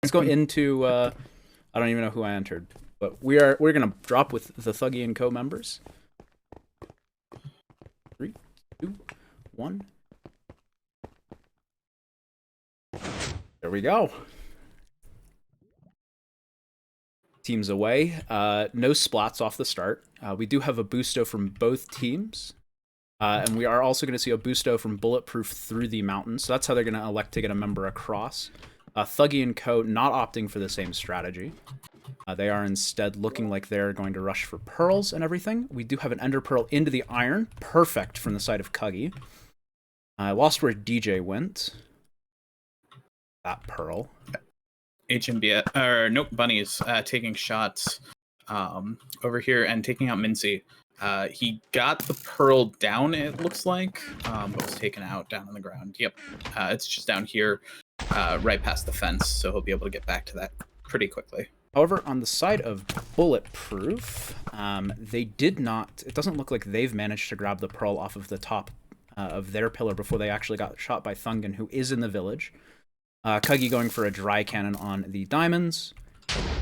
Let's go into. I don't even know who I entered, but we're gonna drop with the Thuggy and Co members. 3, 2, 1. There we go. Teams away. No splats off the start. We do have a boosto from both teams. And we are also going to see a boosto from Bulletproof through the mountain. So that's how they're going to elect to get a member across. Thuggy and Co. not opting for the same strategy. They are instead looking like they're going to rush for pearls and everything. We do have an ender pearl into the iron. Perfect from the side of Cuggy. I lost where DJ went. That pearl. HMB, or nope, Bunny's taking shots over here and taking out Mincy. He got the pearl down, it looks like, but was taken out down on the ground. Yep, it's just down here, right past the fence, so he'll be able to get back to that pretty quickly. However, on the side of Bulletproof, they did not... It doesn't look like they've managed to grab the pearl off of the top of their pillar before they actually got shot by Thuggy, who is in the village. Cuggy going for a dry cannon on the diamonds.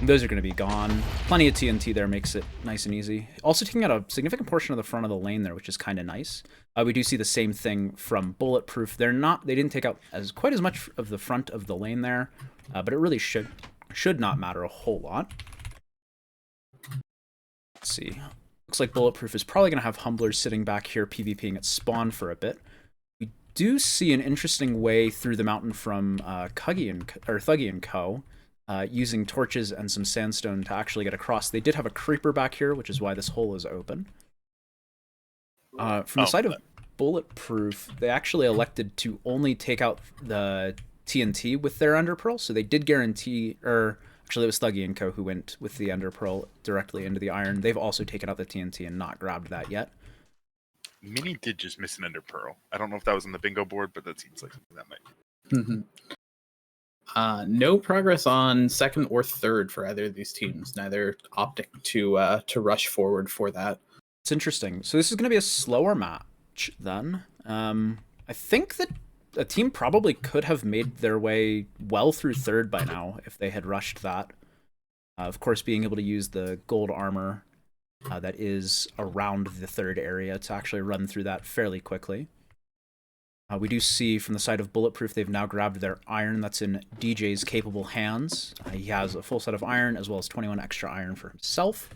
Those are going to be gone. Plenty of TNT there makes it nice and easy. Also taking out a significant portion of the front of the lane there, which is kind of nice. We do see the same thing from Bulletproof. They didn't take out quite as much of the front of the lane there, but it really should not matter a whole lot. Let's see. Looks like Bulletproof is probably going to have Humblers sitting back here PvPing at spawn for a bit. We do see an interesting way through the mountain from Thuggy and Co. Using torches and some sandstone to actually get across. They did have a creeper back here, which is why this hole is open. From the side of Bulletproof, they actually elected to only take out the TNT with their Ender Pearl, so they did guarantee, or actually it was Thuggy and Co. who went with the Ender Pearl directly into the iron. They've also taken out the TNT and not grabbed that yet. Mini did just miss an Ender Pearl. I don't know if that was on the bingo board, but that seems like something that might be. No progress on second or third for either of these teams. Neither opting to rush forward for that. It's interesting. So this is going to be a slower match then. I think that a team probably could have made their way well through third by now if they had rushed that. Of course, being able to use the gold armor that is around the third area to actually run through that fairly quickly. We do see from the side of Bulletproof, they've now grabbed their iron that's in DJ's capable hands. He has a full set of iron as well as 21 extra iron for himself.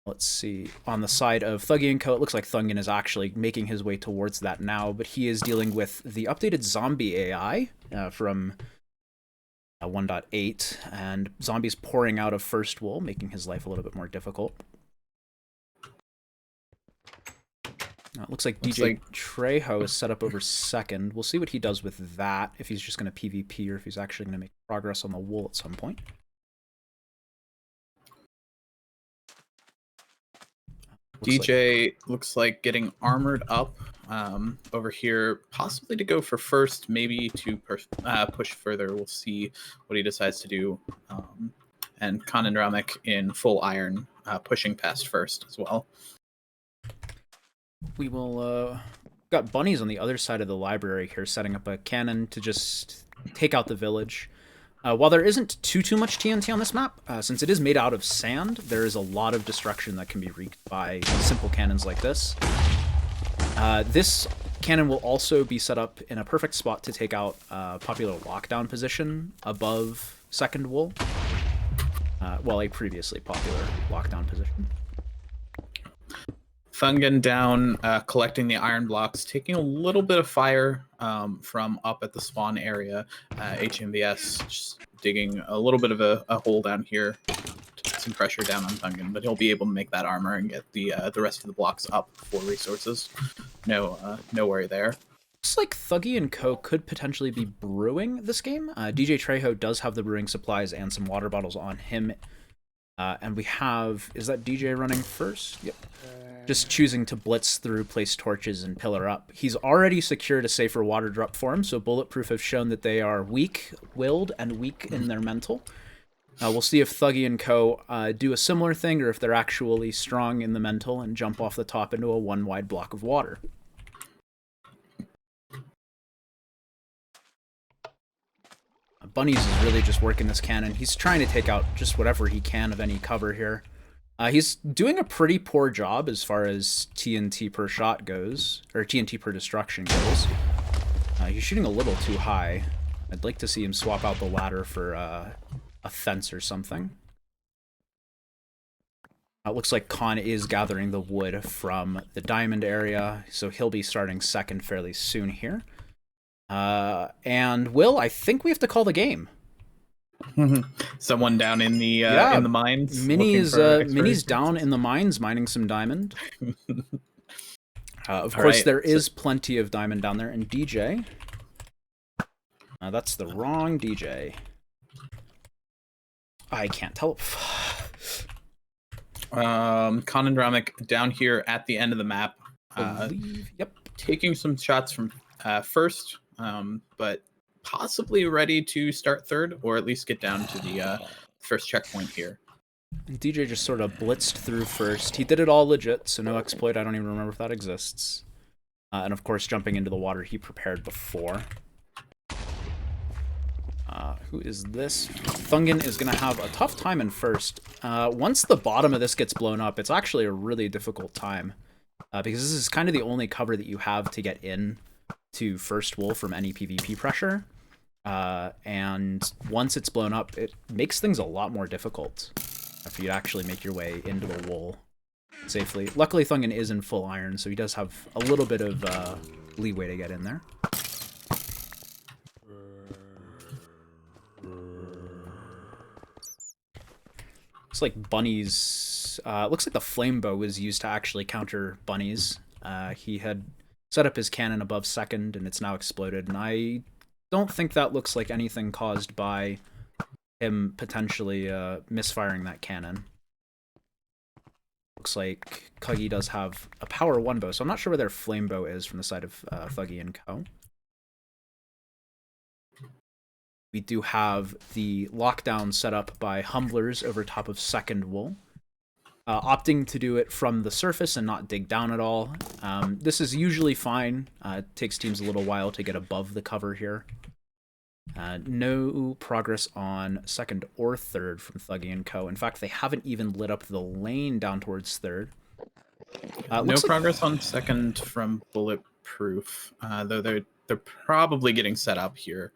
Let's see. On the side of Thuggy and Co., it looks like Thuggy is actually making his way towards that now, but he is dealing with the updated zombie AI from 1.8, and zombies pouring out of first wool, making his life a little bit more difficult. It looks like DJ Trejo is set up over second. We'll see what he does with that, if he's just going to PvP or if he's actually going to make progress on the wool at some point. DJ looks like getting armored up over here, possibly to go for first, maybe to push further. We'll see what he decides to do. And Conandramic in full iron, pushing past first as well. We will, got bunnies on the other side of the library here, setting up a cannon to just take out the village. While there isn't too much TNT on this map, since it is made out of sand, there is a lot of destruction that can be wreaked by simple cannons like this. This cannon will also be set up in a perfect spot to take out a popular lockdown position above second wool. Well, a previously popular lockdown position. Thuggy down, collecting the iron blocks, taking a little bit of fire from up at the spawn area. HMBS just digging a little bit of a hole down here to put some pressure down on Thuggy, but he'll be able to make that armor and get the rest of the blocks up for resources. No worry there. Looks like Thuggy and Co. could potentially be brewing this game. DJ Trejo does have the brewing supplies and some water bottles on him. And we have... Is that DJ running first? Yep. Just choosing to blitz through, place torches, and pillar up. He's already secured a safer water drop for him, so Bulletproof have shown that they are weak-willed and weak in their mental. We'll see if Thuggy and Co. Do a similar thing, or if they're actually strong in the mental and jump off the top into a one-wide block of water. Bunnies is really just working this cannon. He's trying to take out just whatever he can of any cover here. He's doing a pretty poor job as far as TNT per shot goes, or TNT per destruction goes. He's shooting a little too high. I'd like to see him swap out the ladder for a fence or something. It looks like Khan is gathering the wood from the diamond area, so he'll be starting second fairly soon here. And Will, I think we have to call the game. Someone down in the mines. Minnie's down in the mines mining some diamond. Of course, there is plenty of diamond down there. And DJ, that's the wrong DJ. I can't tell. Khan and Ramek down here at the end of the map. Yep, taking some shots from first, but possibly ready to start third, or at least get down to the first checkpoint here. And DJ just sort of blitzed through first. He did it all legit, so no exploit. I don't even remember if that exists. And of course, jumping into the water he prepared before. Who is this? Thuggy is going to have a tough time in first. Once the bottom of this gets blown up, it's actually a really difficult time. Because this is kind of the only cover that you have to get in to first wool from any PvP pressure. And once it's blown up, it makes things a lot more difficult for you to actually make your way into the wool safely. Luckily, Thuggy is in full iron, so he does have a little bit of leeway to get in there. Looks like bunnies. Looks like the flame bow was used to actually counter bunnies. He had set up his cannon above second, and it's now exploded. And I don't think that looks like anything caused by him potentially misfiring that cannon. Looks like Thuggy does have a power 1 bow, so I'm not sure where their flame bow is from the side of Thuggy and Co. We do have the lockdown set up by Humblers over top of second wool. Opting to do it from the surface and not dig down at all. This is usually fine. It takes teams a little while to get above the cover here. No progress on second or third from Thuggy and Co. In fact, they haven't even lit up the lane down towards third. No progress on second from Bulletproof, though they're probably getting set up here.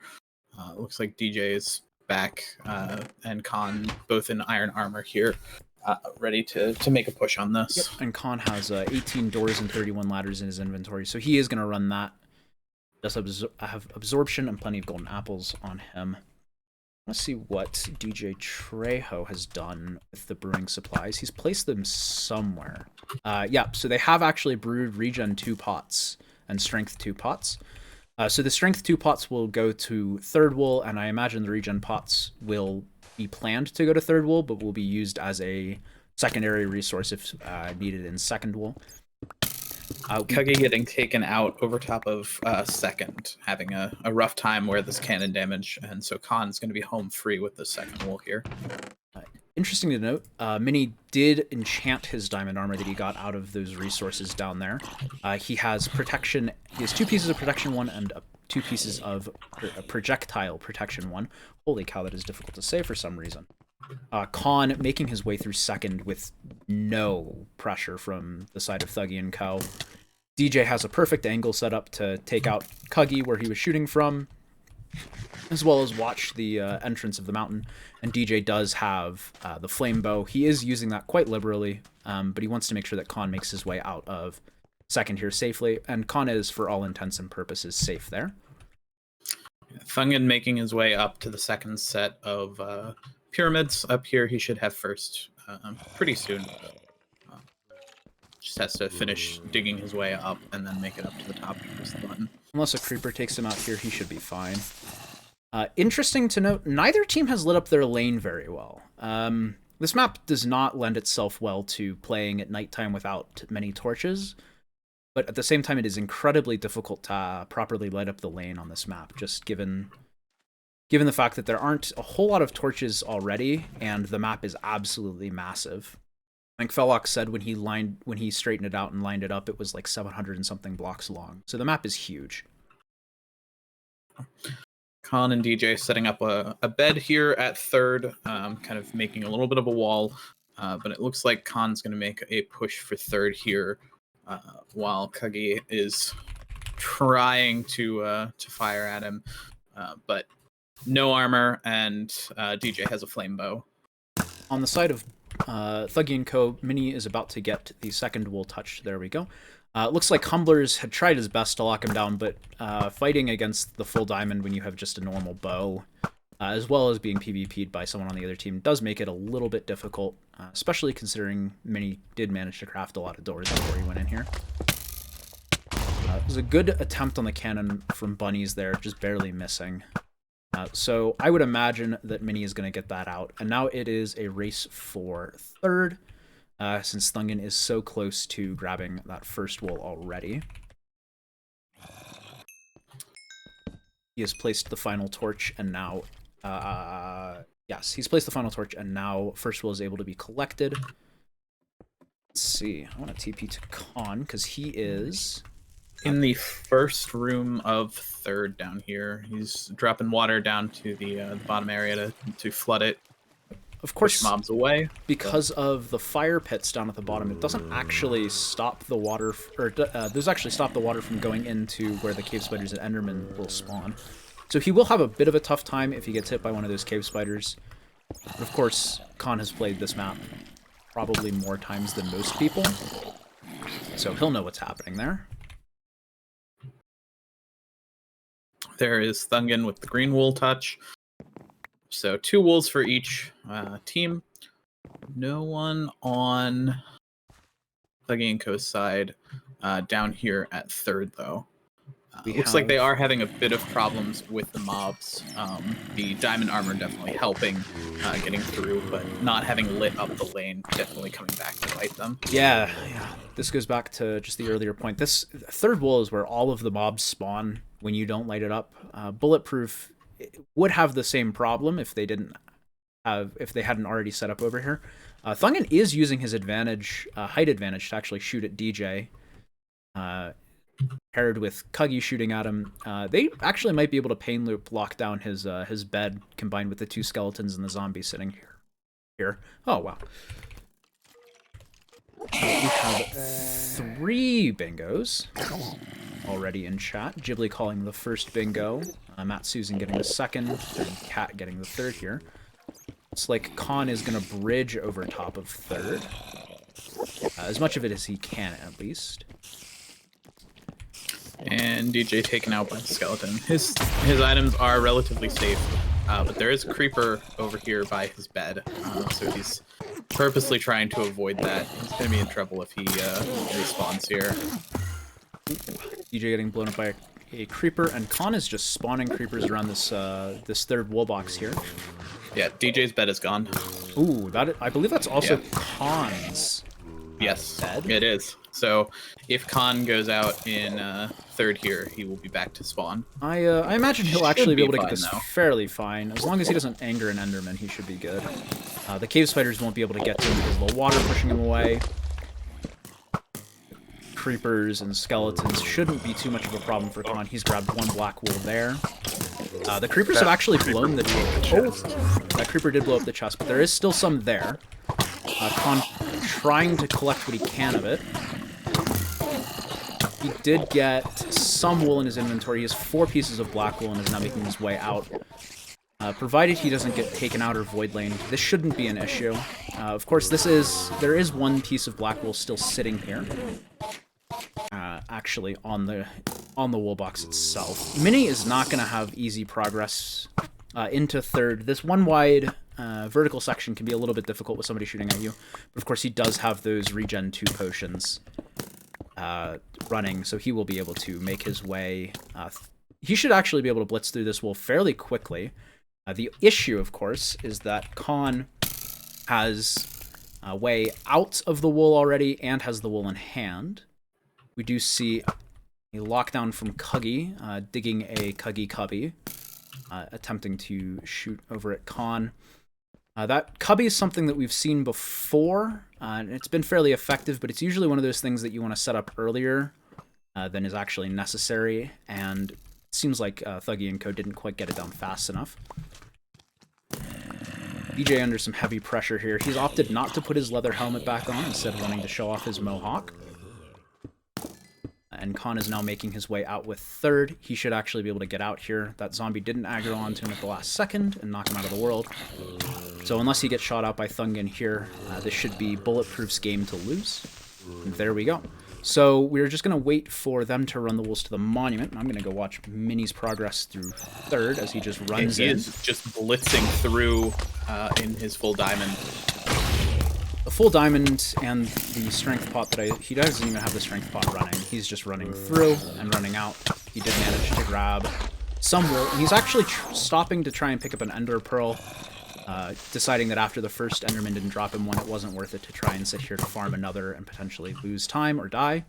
Looks like DJ is back, and Khan both in iron armor here, ready to make a push on this. Yep. And Khan has 18 doors and 31 ladders in his inventory, so he is going to run that. Does have absorption and plenty of golden apples on him. Let's see what DJ Trejo has done with the brewing supplies. He's placed them somewhere. Yeah, so they have actually brewed regen 2 pots and strength 2 pots. So the strength 2 pots will go to third wool, and I imagine the regen pots will be planned to go to third wool, but will be used as a secondary resource if needed in second wool. Thuggy getting taken out over top of second, having a rough time where this cannon damage, and so Khan's going to be home free with the second wool here. Interesting to note, Mini did enchant his diamond armor that he got out of those resources down there. He has protection. He has 2 pieces of protection 1 and 2 pieces of projectile protection 1. Holy cow, that is difficult to say for some reason. Khan making his way through second with no pressure from the side of Thuggy and Co. DJ has a perfect angle set up to take out Thuggy where he was shooting from, as well as watch the entrance of the mountain. And DJ does have the flame bow. He is using that quite liberally, but he wants to make sure that Khan makes his way out of second here safely. And Khan is, for all intents and purposes, safe there. Thuggy making his way up to the second set of pyramids. Up here, he should have first pretty soon. Just has to finish digging his way up and then make it up to the top and press the button. Unless a creeper takes him out here, he should be fine. Interesting to note, neither team has lit up their lane very well. This map does not lend itself well to playing at nighttime without many torches, but at the same time it is incredibly difficult to properly light up the lane on this map, just given the fact that there aren't a whole lot of torches already, and the map is absolutely massive. I think Fellox said when he straightened it out and lined it up, it was like 700 and something blocks long. So the map is huge. Khan and DJ setting up a bed here at third, kind of making a little bit of a wall. But it looks like Khan's going to make a push for third here, while Thuggy is trying to fire at him, but no armor, and DJ has a flame bow. On the side of Thuggy and Co., Mini is about to get the second wool touch. There we go. It looks like Humblers had tried his best to lock him down, but fighting against the full diamond when you have just a normal bow, as well as being PvP'd by someone on the other team, does make it a little bit difficult, especially considering Mini did manage to craft a lot of doors before he went in here. It was a good attempt on the cannon from Bunnies there, just barely missing. So I would imagine that Mini is going to get that out. And now it is a race for third, since Thungen is so close to grabbing that first wool already. He has placed the final torch, and now... yes, he's placed the final torch, and now first wool is able to be collected. Let's see. I want to TP to Khan, because he is... in the first room of third down here. He's dropping water down to the bottom area to flood it. Of course, push mobs away. Because of the fire pits down at the bottom, it doesn't actually stop the water, or does actually stop the water from going into where the cave spiders and Enderman will spawn. So he will have a bit of a tough time if he gets hit by one of those cave spiders. But of course, Khan has played this map probably more times than most people, so he'll know what's happening there. There is Thungen with the green wool touch. So 2 wools for each team. No one on Thuggy & Co.'s side down here at third, though. Looks like they are having a bit of problems with the mobs. The diamond armor definitely helping getting through, but not having lit up the lane, definitely coming back to fight them. Yeah. This goes back to just the earlier point. This third wool is where all of the mobs spawn when you don't light it up. Bulletproof would have the same problem if they hadn't already set up over here. Thungen is using his advantage, height advantage, to actually shoot at DJ. Paired with Thuggy shooting at him, they actually might be able to pain loop lock down his bed, combined with the 2 skeletons and the zombie sitting here. Oh wow. We have 3 bingos already in chat. Ghibli calling the first bingo, Matt Susan getting the second, and Kat getting the third here. It's like Khan is going to bridge over top of third. As much of it as he can, at least. And DJ taken out by the skeleton. His items are relatively safe, but there is a creeper over here by his bed, so he's purposely trying to avoid that. He's going to be in trouble if he respawns here. DJ getting blown up by a creeper, and Khan is just spawning creepers around this this third wool box here. Yeah, DJ's bed is gone. Ooh, I believe that's also Khan's. Yes, bed? it is. So if Khan goes out in third here, he will be back to spawn. I imagine he'll actually be able to get fine, this though. fairly fine. As long as he doesn't anger an Enderman, he should be good. The cave spiders won't be able to get to him because of the water pushing him away. Creepers and skeletons shouldn't be too much of a problem for Khan. He's grabbed 1 black wool there. The creepers have actually blown the... Oh, that creeper did blow up the chest, but there is still some there. Khan trying to collect what he can of it. He did get some wool in his inventory. He has 4 pieces of black wool and is now making his way out. Provided he doesn't get taken out or void laned, this shouldn't be an issue. Of course, there is 1 piece of black wool still sitting here. Actually, on the wool box itself. Mini is not going to have easy progress into third. This 1 wide vertical section can be a little bit difficult with somebody shooting at you. But of course, he does have those regen 2 potions running, so he will be able to make his way. He should actually be able to blitz through this wool fairly quickly. The issue, of course, is that Khan has a way out of the wool already and has the wool in hand. We do see a lockdown from Thuggy, digging a Thuggy cubby, attempting to shoot over at Khan. That cubby is something that we've seen before, and it's been fairly effective, but it's usually one of those things that you want to set up earlier than is actually necessary, and seems like Thuggy and Co. didn't quite get it down fast enough. BJ under some heavy pressure here. He's opted not to put his leather helmet back on, instead wanting to show off his mohawk. And Khan is now making his way out with third. He should actually be able to get out here. That zombie didn't aggro onto him at the last second and knock him out of the world. So unless he gets shot out by Thuggy here, this should be Bulletproof's game to lose. And there we go. So we're just going to wait for them to run the wolves to the monument. I'm going to go watch Mini's progress through third as he just runs in. He is just blitzing through in his full diamond. The full diamond and the strength pot that he doesn't even have the strength pot running. He's just running through and running out. He did manage to grab some wool. He's actually stopping to try and pick up an ender pearl, deciding that after the first enderman didn't drop him one, it wasn't worth it to try and sit here to farm another and potentially lose time or die.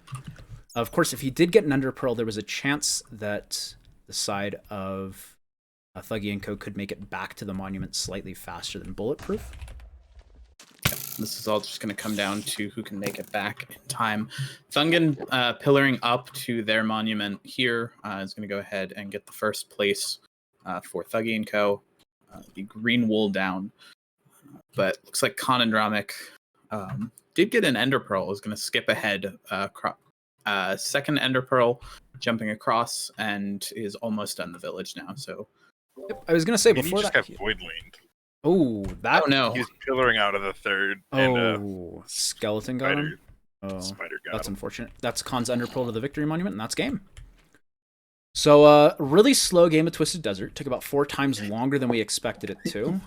Of course, if he did get an ender pearl, there was a chance that the side of Thuggy and Co. could make it back to the monument slightly faster than Bulletproof. This is all just going to come down to who can make it back in time. Thungan pillaring up to their monument here is going to go ahead and get the first place for Thuggy and Co. The green wool down. But looks like Khan and Ramek did get an ender pearl. Is going to skip ahead. Second ender pearl jumping across and is almost done the village now. So I was going to say Mini before just that... got void laned. Oh, that... Oh, no. He's pillaring out of the third. Oh, skeleton got him? Oh, Spider got that's him. unfortunate. That's Khan's ender pearl to the victory monument, and that's game. So, really slow game of Twisted Desert. Took about 4 times longer than we expected it to.